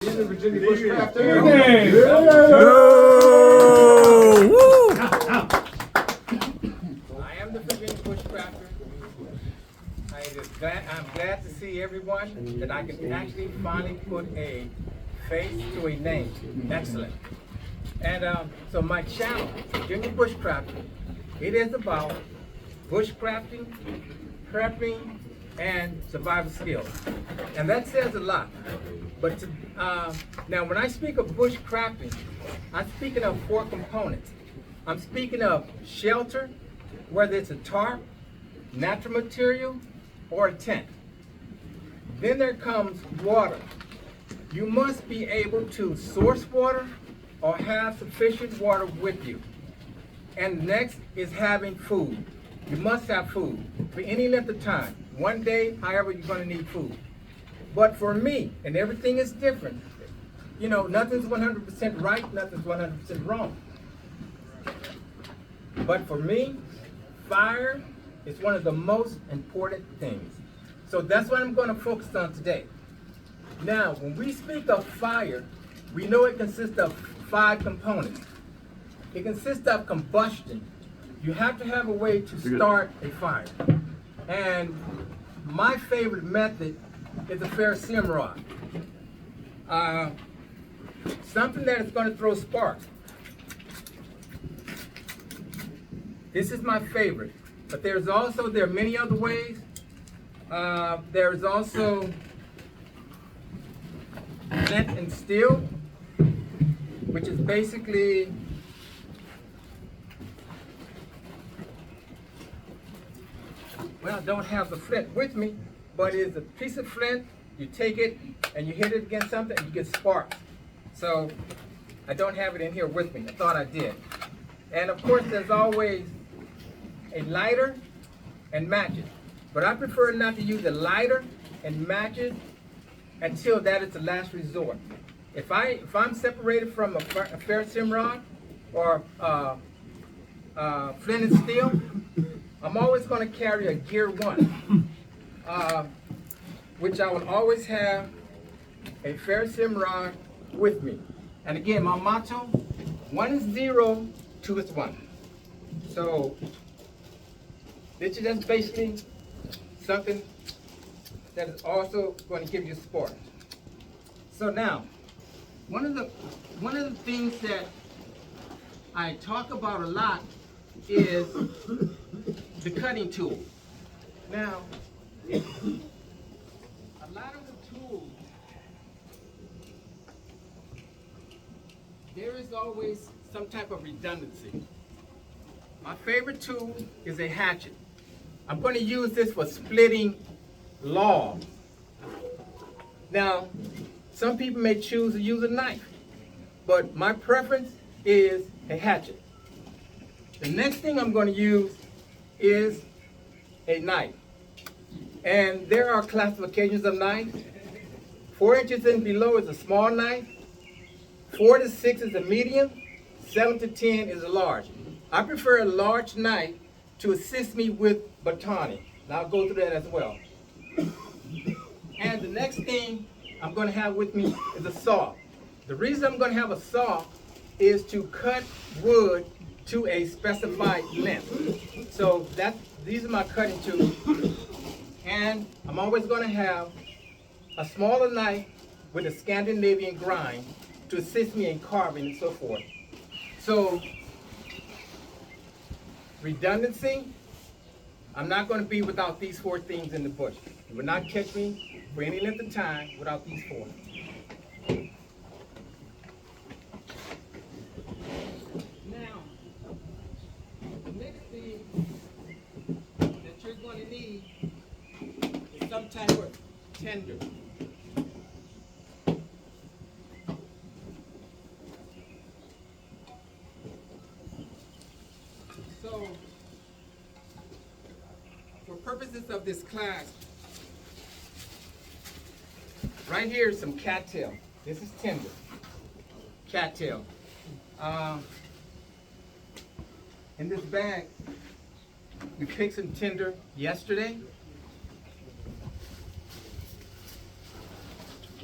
Virginia bushcrafter. I am the Virginia bushcrafter. I'm glad to see everyone that I can actually finally put a face to a name. Excellent. And so my channel, Virginia Bushcrafter, it is about bushcrafting, prepping, and survival skills. And that says a lot. But now when I speak of bushcrafting, I'm speaking of 4 components. I'm speaking of shelter, whether it's a tarp, natural material, or a tent. Then there comes water. You must be able to source water or have sufficient water with you. And next is having food. You must have food for any length of time. One day, however, you're going to need food. But for me, and everything is different, you know, nothing's 100% right, nothing's 100% wrong. But for me, fire is one of the most important things. So that's what I'm going to focus on today. Now, when we speak of fire, we know it consists of 5 components. It consists of combustion. You have to have a way to start a fire. And my favorite method is a ferrocerium rod. Something that is going to throw sparks. This is my favorite. But there are many other ways. There's also flint and steel, which is basically well, I don't have the flint with me, but it's a piece of flint. You take it and you hit it against something and you get sparks. So I don't have it in here with me. I thought I did. And of course, there's always a lighter and matches. But I prefer not to use a lighter and matches until that is the last resort. If I'm separated from a ferrocerium rod or flint and steel, I'm always going to carry a gear 1, which I will always have a ferrocerium rod with me. And again, my motto, 1 is 0, 2 is 1. So this is just basically something that is also going to give you support. So now, one of the things that I talk about a lot is the cutting tool. Now, a lot of the tools, there is always some type of redundancy. My favorite tool is a hatchet. I'm going to use this for splitting logs. Now, some people may choose to use a knife, but my preference is a hatchet. The next thing I'm going to use is a knife. And there are classifications of knives. 4 inches and below is a small knife. 4 to 6 is a medium. 7 to 10 is a large. I prefer a large knife to assist me with batoning. And I'll go through that as well. And the next thing I'm going to have with me is a saw. The reason I'm going to have a saw is to cut wood to a specified length. So these are my cutting tools. And I'm always going to have a smaller knife with a Scandinavian grind to assist me in carving and so forth. So redundancy, I'm not going to be without these 4 things in the bush. You will not catch me for any length of time without these 4. Now, the next thing that you're going to need is some type of tinder. So, for purposes of this class, right here is some cattail. This is tinder, cattail. In this bag, we picked some tinder yesterday.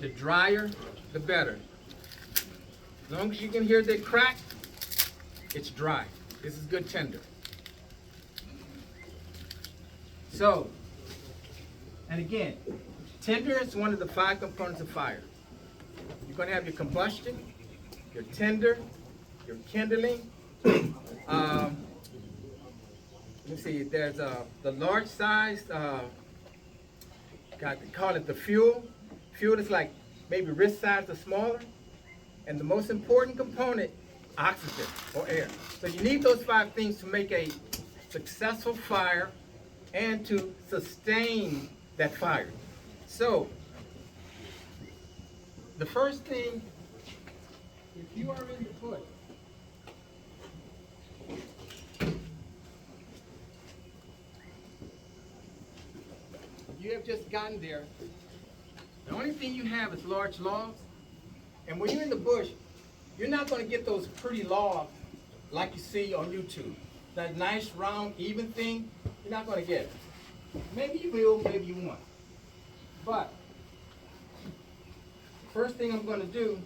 The dryer the better. As long as you can hear the crack, it's dry. This is good tender. So, and again, tinder is one of the 5 components of fire. You're going to have your combustion, your tinder, your kindling. Let me see, there's the large size, they call it the fuel. Fuel is like maybe wrist size or smaller. And the most important component, oxygen or air. So you need those 5 things to make a successful fire and to sustain that fire. So, the first thing, if you are in the bush, you have just gotten there, the only thing you have is large logs. And when you're in the bush, you're not going to get those pretty logs like you see on YouTube. That nice, round, even thing, you're not going to get it. Maybe you will, maybe you won't. But the first thing I'm going to do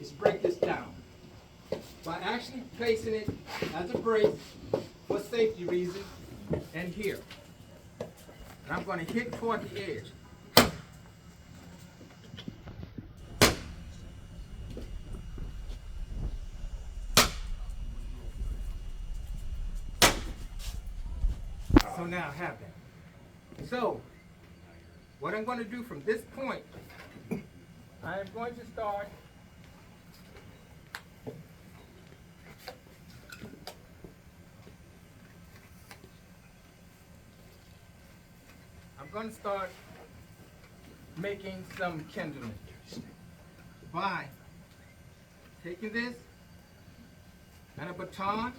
is break this down by actually placing it as a brace for safety reasons and here. And I'm going to hit toward the edge. So now I have that. So, what I'm going to do from this point, I am going to start making some kindling by taking this and a baton.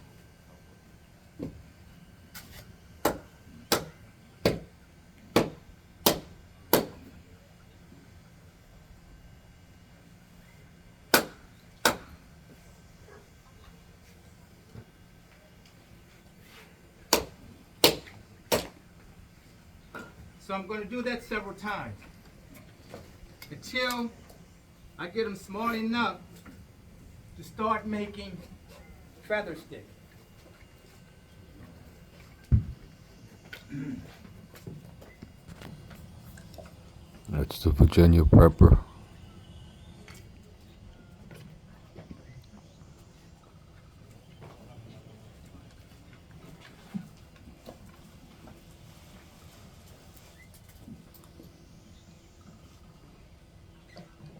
So I'm going to do that several times until I get them small enough to start making feather stick. That's the Virginia pepper.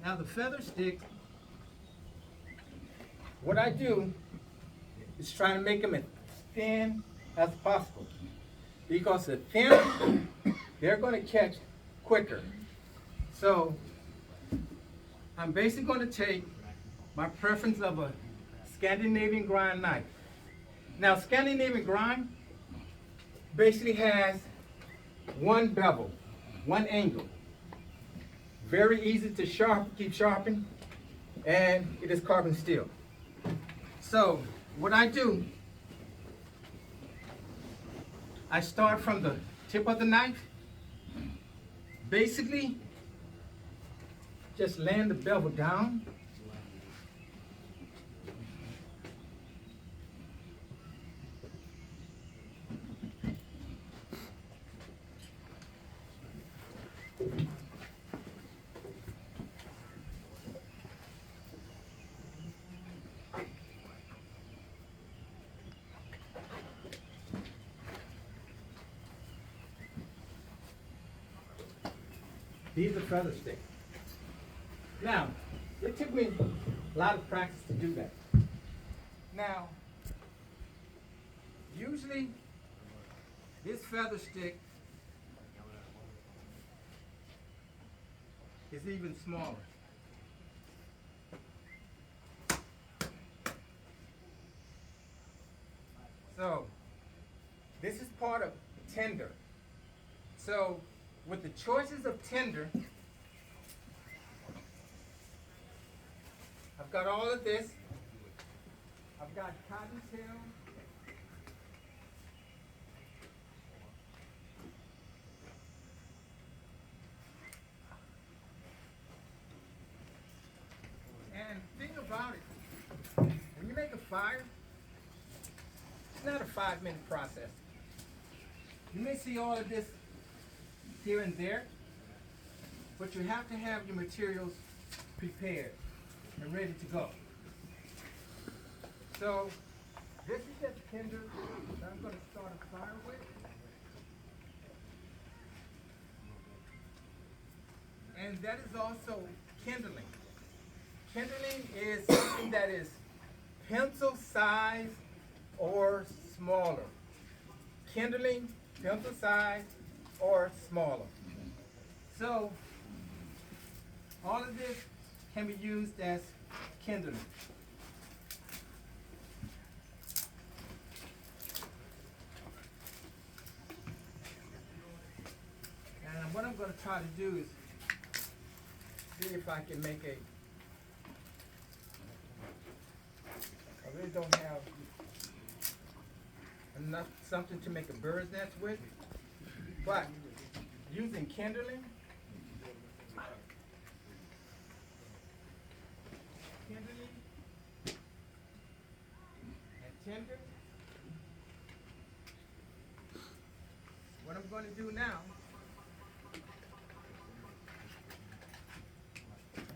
Now the feather stick, what I do is try to make them as thin as possible. Because the thinner, they're going to catch quicker. So I'm basically going to take my preference of a Scandinavian grind knife. Now Scandinavian grind basically has one bevel, one angle. Very easy to keep sharpening, and it is carbon steel. So what I do, I start from the tip of the knife, basically just laying the bevel down. These are feather sticks. Now, it took me a lot of practice to do that. Now, usually this feather stick is even smaller. So, this is part of tinder. So, with the choices of tinder, I've got all of this. I've got cottontail. fire. It's not a 5-minute process. You may see all of this here and there, but you have to have your materials prepared and ready to go. So this is just tinder that I'm going to start a fire with. And that is also kindling. Kindling is something that is pencil size or smaller. Kindling, pencil size or smaller. So all of this can be used as kindling. And what I'm going to try to do is see if I can make I really don't have enough something to make a bird's nest with, but using kindling, and tinder, what I'm going to do now,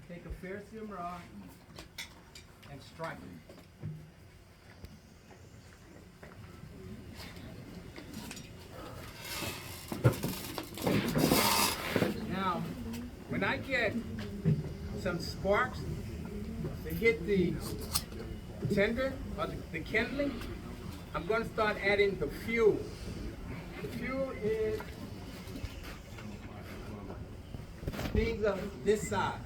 take a ferrocerium rod and strike it. Now, when I get some sparks to hit the tinder or the kindling, I'm going to start adding the fuel. The fuel is things of this size.